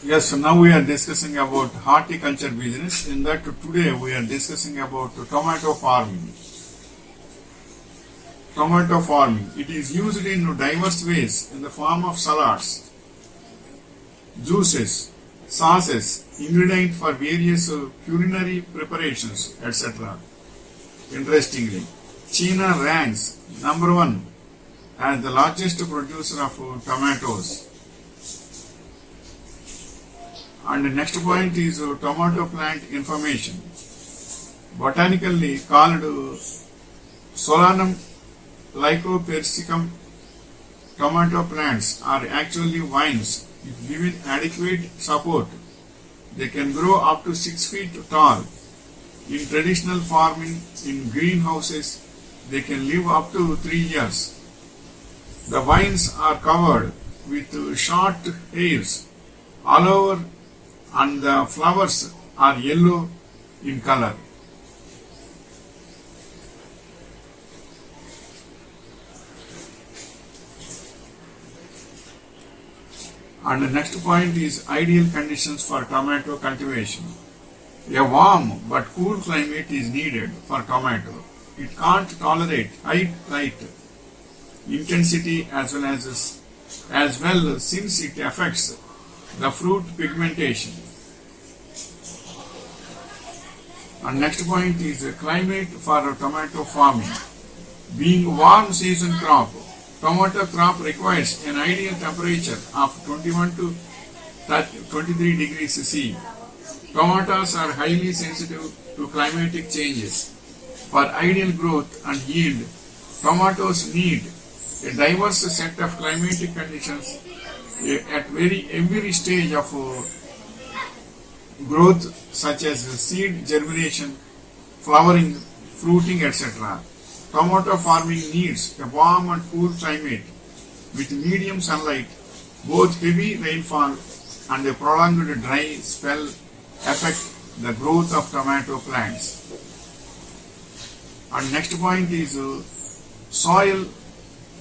Yes, so now we are discussing about horticulture business. In that today we are discussing about tomato farming. Tomato farming. It is used in diverse ways in the form of salads, juices, sauces, ingredient for various culinary preparations, etc. Interestingly, China ranks number one as the largest producer of tomatoes. And the next point is tomato plant information. Botanically called Solanum lycopersicum, tomato plants are actually vines. If given adequate support, they can grow up to 6 feet tall. In traditional farming in greenhouses, they can live up to 3 years. The vines are covered with short hairs all over, and the flowers are yellow in color. And the next point is ideal conditions for tomato cultivation. A warm but cool climate is needed for tomato. It can't tolerate high light intensity as well since it affects the fruit pigmentation. And next point is climate for tomato farming. Being warm season crop, tomato crop requires an ideal temperature of 21 to 23 degrees C. Tomatoes are highly sensitive to climatic changes. For ideal growth and yield, tomatoes need a diverse set of climatic conditions at every stage of growth, such as seed germination, flowering, fruiting, etc. Tomato farming needs a warm and cool climate with medium sunlight. Both heavy rainfall and a prolonged dry spell affect the growth of tomato plants. And next point is soil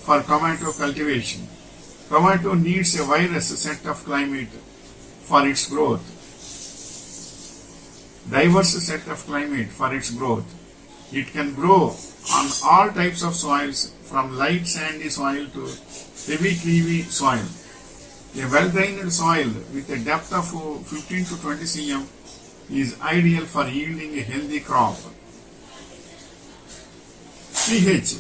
for tomato cultivation. Tomato needs a various set of climate for its growth. Diverse set of climate for its growth. It can grow on all types of soils, from light sandy soil to heavy clayey soil. A well-drained soil with a depth of 15 to 20 cm is ideal for yielding a healthy crop. pH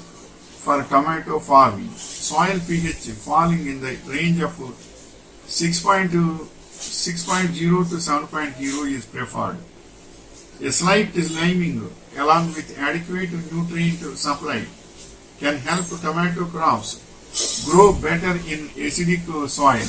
for tomato farming. Soil pH falling in the range of 6.0 to 7.0 is preferred. A slight liming along with adequate nutrient supply can help tomato crops grow better in acidic soil.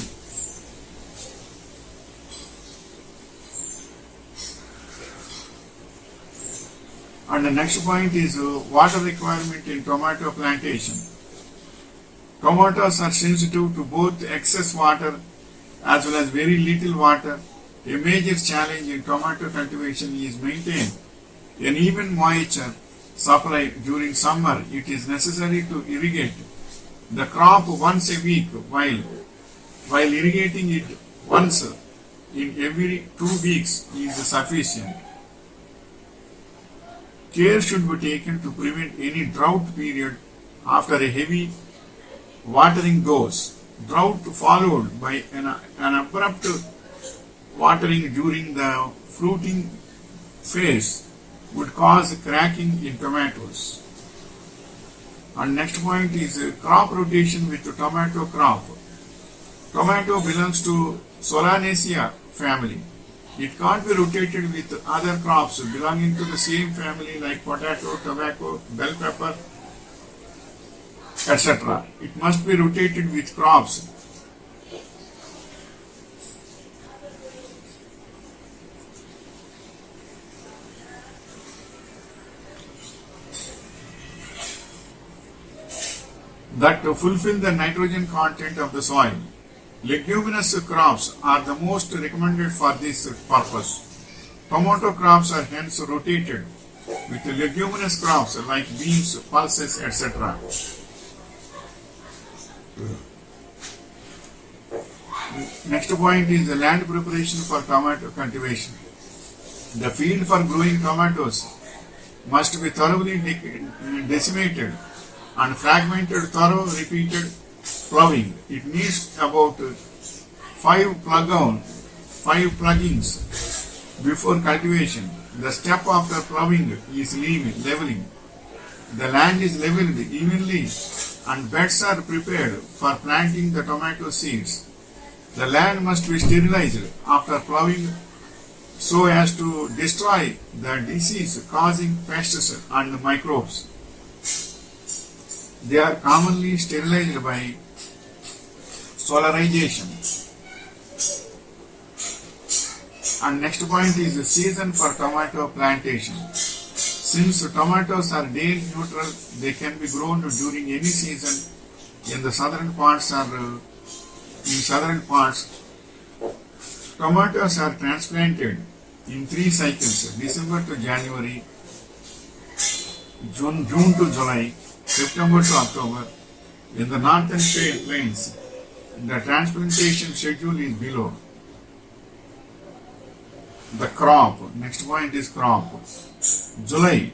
And the next point is water requirement in tomato plantation. Tomatoes are sensitive to both excess water as well as very little water. A major challenge in tomato cultivation is maintain an even moisture supply during summer. It is necessary to irrigate the crop once a week, while irrigating it once in every 2 weeks is sufficient. Care should be taken to prevent any drought period after a heavy watering dose. Drought followed by an abrupt watering during the fruiting phase would cause cracking in tomatoes. And next point is crop rotation with the tomato crop. Tomato belongs to Solanaceae family. It can't be rotated with other crops belonging to the same family like potato, tobacco, bell pepper, etc. It must be rotated with crops that fulfill the nitrogen content of the soil. Leguminous crops are the most recommended for this purpose. Tomato crops are hence rotated with leguminous crops like beans, pulses, etc. Next point is the land preparation for tomato cultivation. The field for growing tomatoes must be thoroughly decimated and fragmented, thorough repeated ploughing. It needs about 5 pluggings before cultivation. The step after ploughing is leveling. The land is leveled evenly and beds are prepared for planting the tomato seeds. The land must be sterilized after ploughing so as to destroy the disease causing pests and microbes. They are commonly sterilized by solarization. And next point is the season for tomato plantation. Since tomatoes are day neutral, they can be grown during any season. In the southern parts, tomatoes are transplanted in 3 cycles: December to January, June to July, September to October. In the northern plains, the transplantation schedule is below. The crop. Next point is crop. July,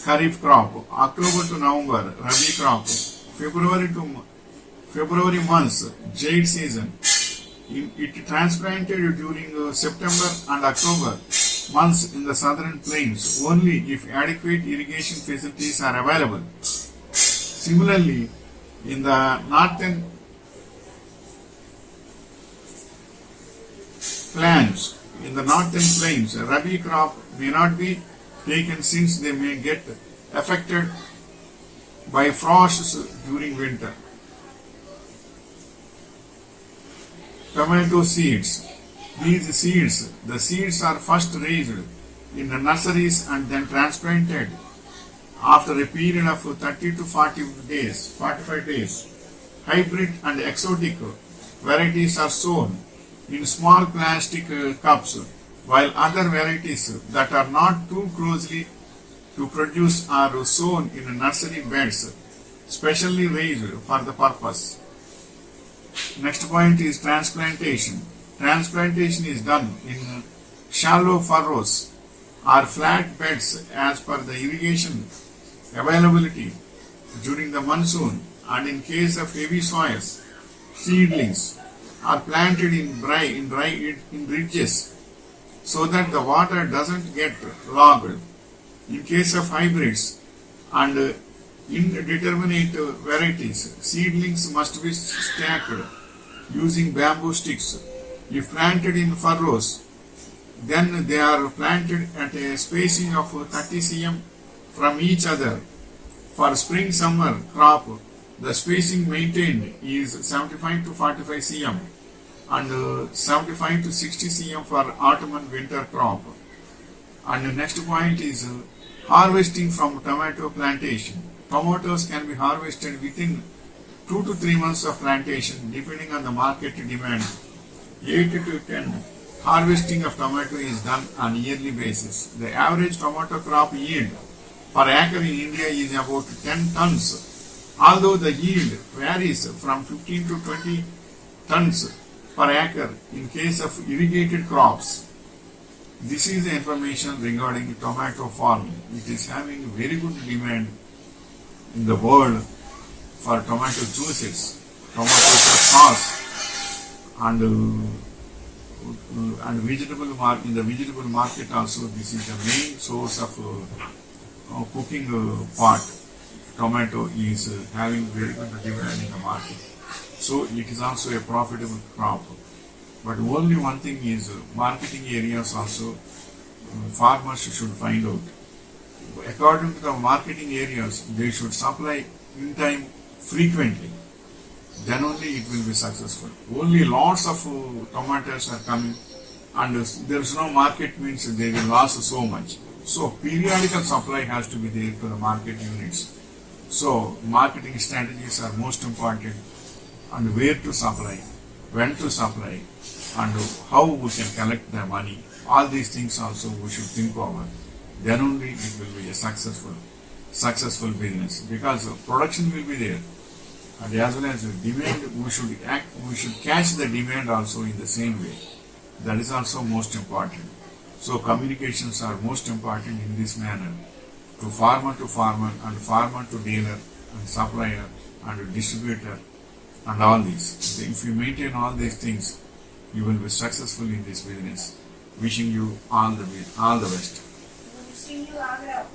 Kharif crop. October to November, Rabi crop. February months, jade season. It transplanted during September and October months in the southern plains only if adequate irrigation facilities are available. Similarly, in the northern plains, Rabi crop may not be taken since they may get affected by frosts during winter. Tomato seeds. The seeds are first raised in the nurseries and then transplanted after a period of 30 to 45 days. Hybrid and exotic varieties are sown in small plastic cups, while other varieties that are not too closely to produce are sown in nursery beds, specially raised for the purpose. Next point is transplantation. Transplantation is done in shallow furrows or flat beds as per the irrigation availability during the monsoon, and in case of heavy soils, seedlings are planted in ridges so that the water doesn't get logged. In case of hybrids and indeterminate varieties, seedlings must be stacked using bamboo sticks. If planted in furrows, then they are planted at a spacing of 30 cm from each other. For spring-summer crop, the spacing maintained is 75 to 45 cm and 75 to 60 cm for autumn and winter crop. And the next point is harvesting from tomato plantation. Tomatoes can be harvested within 2 to 3 months of plantation depending on the market demand. 8 to 10 harvesting of tomato is done on yearly basis. The average tomato crop yield per acre in India is about 10 tons, although the yield varies from 15 to 20 tons per acre in case of irrigated crops. This is the information regarding tomato farming. It is having very good demand in the world for tomato juices, tomato sauce, and vegetable market. In the vegetable market also, this is the main source of cooking pot. Tomato is having very good demand in the market, so it is also a profitable crop. But only one thing is marketing areas also farmers should find out. According to the marketing areas, they should supply in time frequently. Then only it will be successful. Only lots of tomatoes are coming and there is no market means they will lose so much. So periodical supply has to be there to the market units. So marketing strategies are most important, and where to supply, when to supply, and how we can collect the money. All these things also we should think over. Then only it will be a successful business, because production will be there and as well as the demand, we should catch the demand also in the same way. That is also most important. So communications are most important in this manner, to farmer and farmer to dealer and supplier and distributor and all these. If you maintain all these things, you will be successful in this business. Wishing you all the best. Wishing you all the